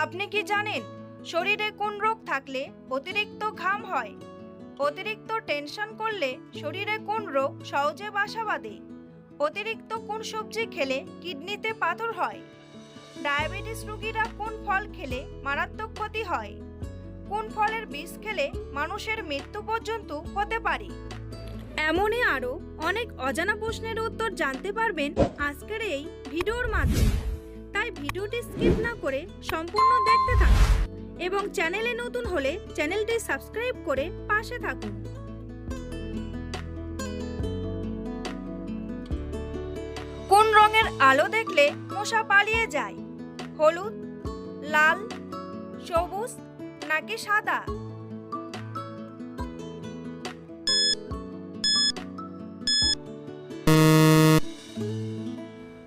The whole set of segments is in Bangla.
আপনি কি জানেন শরীরে কোন রোগ থাকলে অতিরিক্ত ঘাম হয়? অতিরিক্ত টেনশন করলে শরীরে কোন রোগ সহজে বাসা বাঁধে? অতিরিক্ত কোন সবজি খেলে কিডনিতে পাথর হয়? ডায়াবেটিস রোগীরা কোন ফল খেলে মারাত্মক ক্ষতি হয়? কোন ফলের বীজ খেলে মানুষের মৃত্যু পর্যন্ত হতে পারে? এমনই আরও অনেক অজানা প্রশ্নের উত্তর জানতে পারবেন আজকের এই ভিডিওর মাধ্যমে। তাই ভিডিওটি স্কিপ না করে সম্পূর্ণ দেখতে থাকুন এবং চ্যানেলে নতুন হলে চ্যানেলটি সাবস্ক্রাইব করে পাশে থাকুন। কোন রঙের আলো দেখলে মশা পালিয়ে যায়? হলুদ, লাল, সবুজ নাকি সাদা?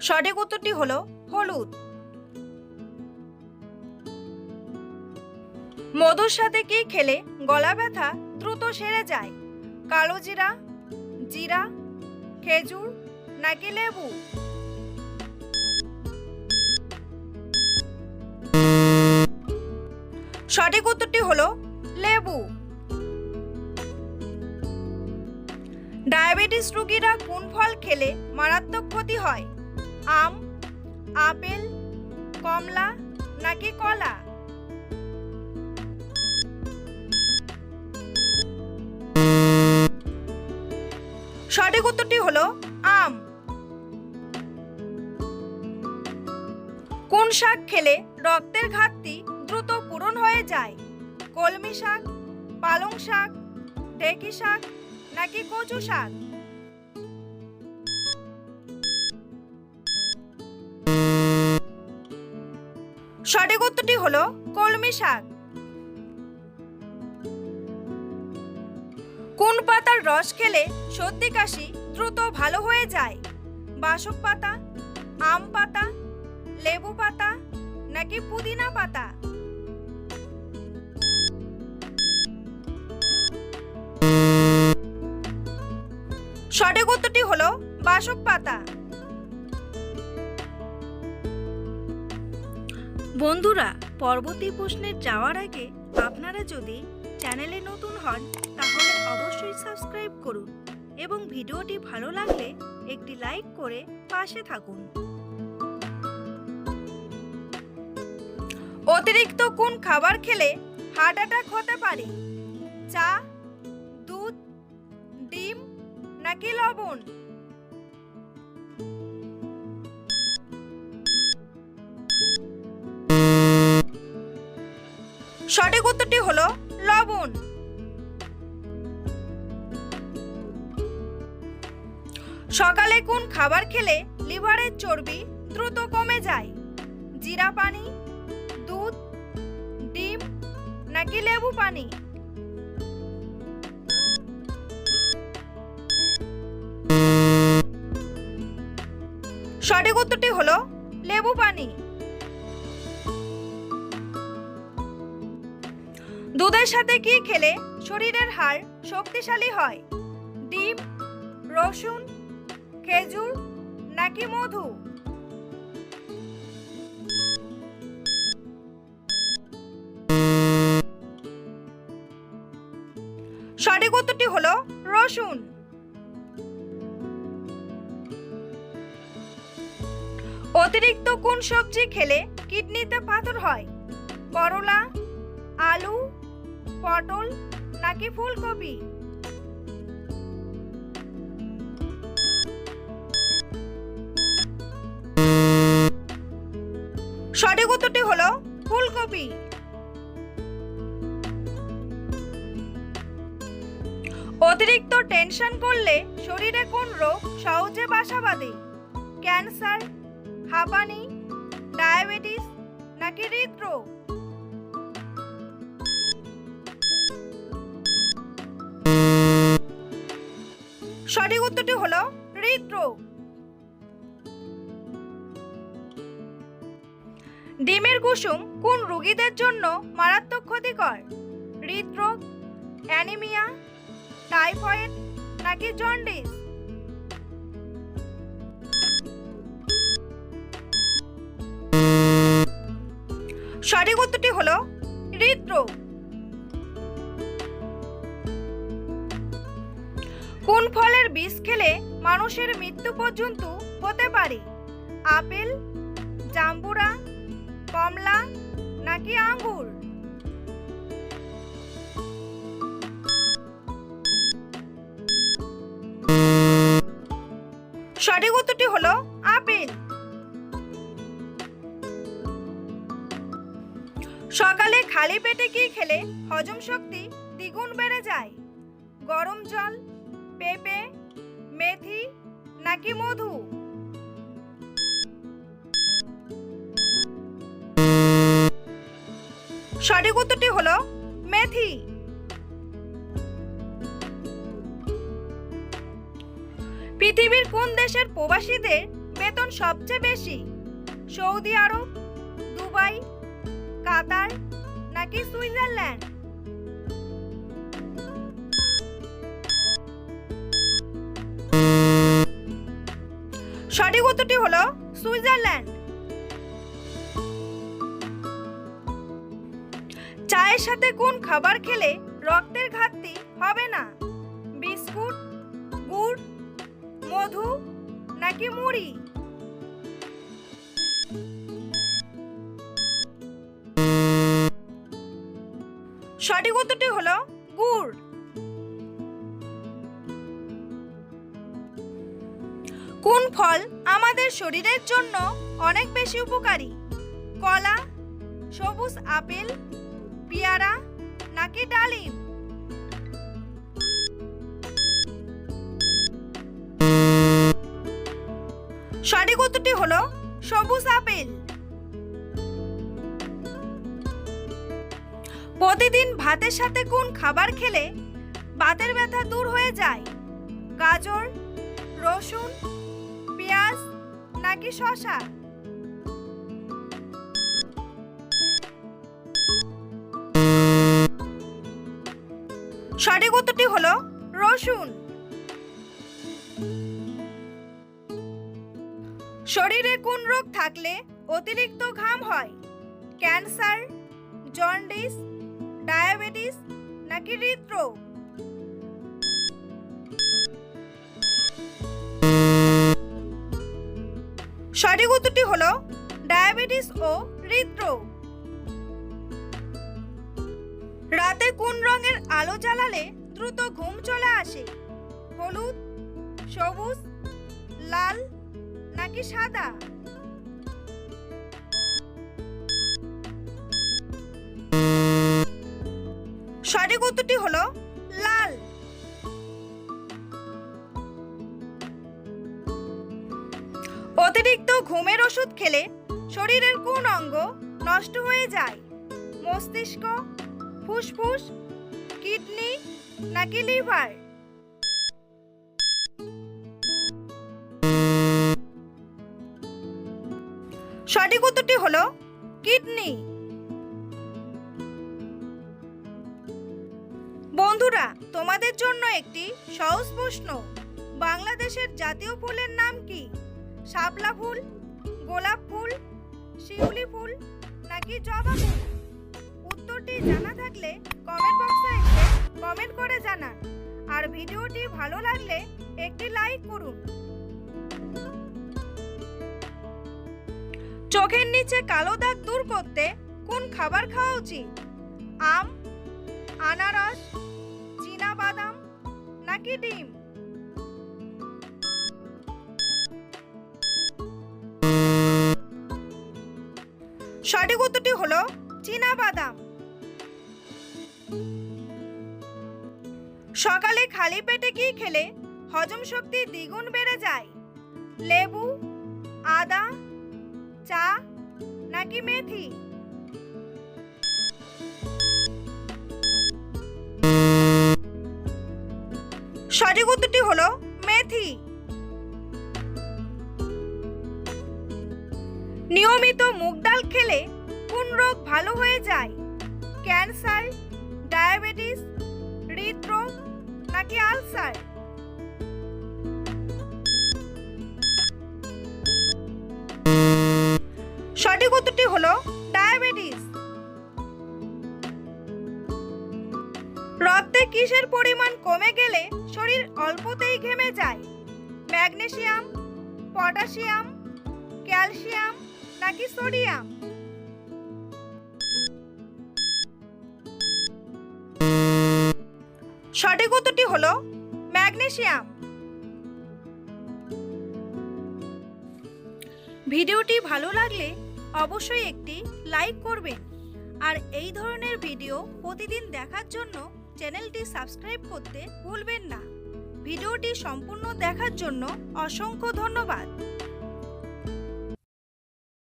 সঠিক উত্তরটি হলো হলুদ। মধুর সাথে কি খেলে গলা ব্যথা দ্রুত সেরে যায়? কালো জিরা, জিরা, খেজুর নাকি লেবু? সঠিক উত্তরটি হলো লেবু। ডায়াবেটিস রোগীরা কোন ফল খেলে মারাত্মক ক্ষতি হয়? আম, আপেল, কমলা নাকি কলা? সঠিক উত্তরটি হলো আম। কোন শাক খেলে রক্তের ঘাটতি দ্রুত পূরণ হয়ে যায়? কলমি শাক, পালং শাক, ঢেঁকি শাক নাকি কচু শাক? সঠিক উত্তরটি হলো কলমি শাক। কোন পাতার রস খেলে সর্দি কাশি দ্রুত ভালো হয়ে যায়? বাসক পাতা, আম পাতা, লেবু পাতা নাকি পুদিনা পাতা? সঠিক উত্তরটি হলো বাসক পাতা। বন্ধুরা, পরবর্তী প্রশ্নে যাওয়ার আগে আপনারা যদি চ্যানেলে নতুন হন তাহলে অবশ্যই সাবস্ক্রাইব করুন এবং ভিডিওটি ভালো লাগলে একটি লাইক করে পাশে থাকুন। অতিরিক্ত কোন খাবার খেলে হার্ট অ্যাটাক হতে পারে? চা, দুধ, ডিম নাকি লবণ? সঠিক উত্তরটি হলো লবণ। সকালে কোন খাবার খেলে লিভারের চর্বি দ্রুত কমে যায়? জিরা পানি, দুধ, ডিম নাকি লেবু পানি? সঠিক উত্তরটি হলো লেবু পানি। দুধের সাথে কি খেলে শরীরের হাড় শক্তিশালী হয়? ডিম, রসুন, খেজুর নাকি মধু? সঠিক উত্তরটি হলো রসুন। অতিরিক্ত কোন সবজি খেলে কিডনিতে পাথর হয়? করলা, আলু, পটল নাকি ফুলকপি? সঠিক উত্তরটি হলো ফুলকপি। অতিরিক্ত টেনশন করলে শরীরে কোন রোগ সহজে বাসা বাঁধে? ক্যান্সার, হাঁপানি, ডায়াবেটিস নাকি হৃদরোগ? সঠিক উত্তরটি হলো হৃদরোগ। ডিমের কুসুম কোন রোগীদের জন্য মারাত্মক ক্ষতিকর? হৃদরোগ, অ্যানিমিয়া, টাইফয়েড নাকি জন্ডিস? সঠিক উত্তরটি হলো হৃদরোগ। কোন ফলের বীজ খেলে মানুষের মৃত্যু পর্যন্ত হতে পারে? আপেল, জাম্বুরা, কমলা নাকি আঙ্গুর? সঠিক উত্তরটি হলো আপেল। সকালে খালি পেটে কি খেলে হজম শক্তি দ্বিগুণ বেড়ে যায়? গরম জল, পেঁপে, মেথি নাকি মধু? সঠিক উত্তরটি হলো মেথি। পৃথিবীর কোন দেশের প্রবাসীদের বেতন সবচেয়ে বেশি? সৌদি আরব, দুবাই, কাতার নাকি সুইজারল্যান্ড? সঠিক উত্তরটি হলো সুইজারল্যান্ড। চায়ের সাথে কোন খাবার খেলে রক্তের ঘাটতি হবে না? বিস্কুট, গুড়, মধু নাকি মুড়ি? সঠিক উত্তরটি হলো গুড়। কোন ফল আমাদের শরীরের জন্য অনেক বেশি উপকারী? কলা, সবুজ আপেল, পেয়ারা নাকি ডালিম? সঠিক উত্তরটি হলো সবুজ আপেল। প্রতিদিন ভাতের সাথে কোন খাবার খেলে বাতের ব্যথা দূর হয়ে যায়? গাজর, রসুন, পেঁয়াজ নাকি শসা? সঠিক উত্তরটি হলো রসুন। শরীরে কোন রোগ থাকলে অতিরিক্ত ঘাম হয়? ক্যান্সার, জন্ডিস, ডায়াবেটিস নাকি হৃদরোগ? সঠিক উত্তরটি হলো ডায়াবেটিস ও হৃদরোগ। রাতে কোন রঙের আলো জ্বালালে দ্রুত ঘুম চলে আসে? হলুদ, সবুজ, লাল নাকি সাদা? সঠিক উত্তরটি হলো লাল। অতিরিক্ত ঘুমের ওষুধ খেলে শরীরের কোন অঙ্গ নষ্ট হয়ে যায়? মস্তিষ্ক, ফুসফুস, কিডনি নাকি লিভার? সঠিক উত্তরটি হলো কিডনি। বন্ধুরা, তোমাদের জন্য একটি সহজ প্রশ্ন। বাংলাদেশের জাতীয় ফুলের নাম কি? শাপলা ফুল, গোলাপ ফুল, শিউলি ফুল নাকি জবা ফুল? উত্তরটি জানা থাকলে কমেন্ট বক্সে এসে কমেন্ট করে জানান। আর ভিডিওটি ভালো লাগলে একটি লাইক করুন। চোখের নিচে কালো দাগ দূর করতে কোন খাবার খাওয়া উচিত? আম, আনারস, চীনা বাদাম নাকি ডিম? সঠিক উত্তরটি হলো চীনা বাদাম। সকালে খালি পেটে কি খেলে হজম শক্তি দ্বিগুণ বেড়ে যায়? লেবু, আদা, চা নাকি মেথি? সঠিক উত্তরটি হলো মেথি। নিয়মিত মুগ ডাল খেলে কোন রোগ ভালো হয়ে যায়? ক্যান্সার, ডায়াবেটিস, হৃদরোগ নাকি আলসার? সঠিক উত্তরটি হলো ডায়াবেটিস। শরীরে কিসের পরিমাণ কমে গেলে শরীর অল্পতেই ঘেমে যায়? ম্যাগনেসিয়াম, পটাশিয়াম, ক্যালসিয়াম নাকি সোডিয়াম? সঠিক উত্তরটি হলো ম্যাগনেসিয়াম। ভিডিওটি ভালো লাগলে অবশ্যই একটি লাইক করবেন আর এই ধরনের ভিডিও প্রতিদিন দেখার জন্য চ্যানেলটি সাবস্ক্রাইব করতে ভুলবেন না। ভিডিওটি সম্পূর্ণ দেখার জন্য অসংখ্য ধন্যবাদ।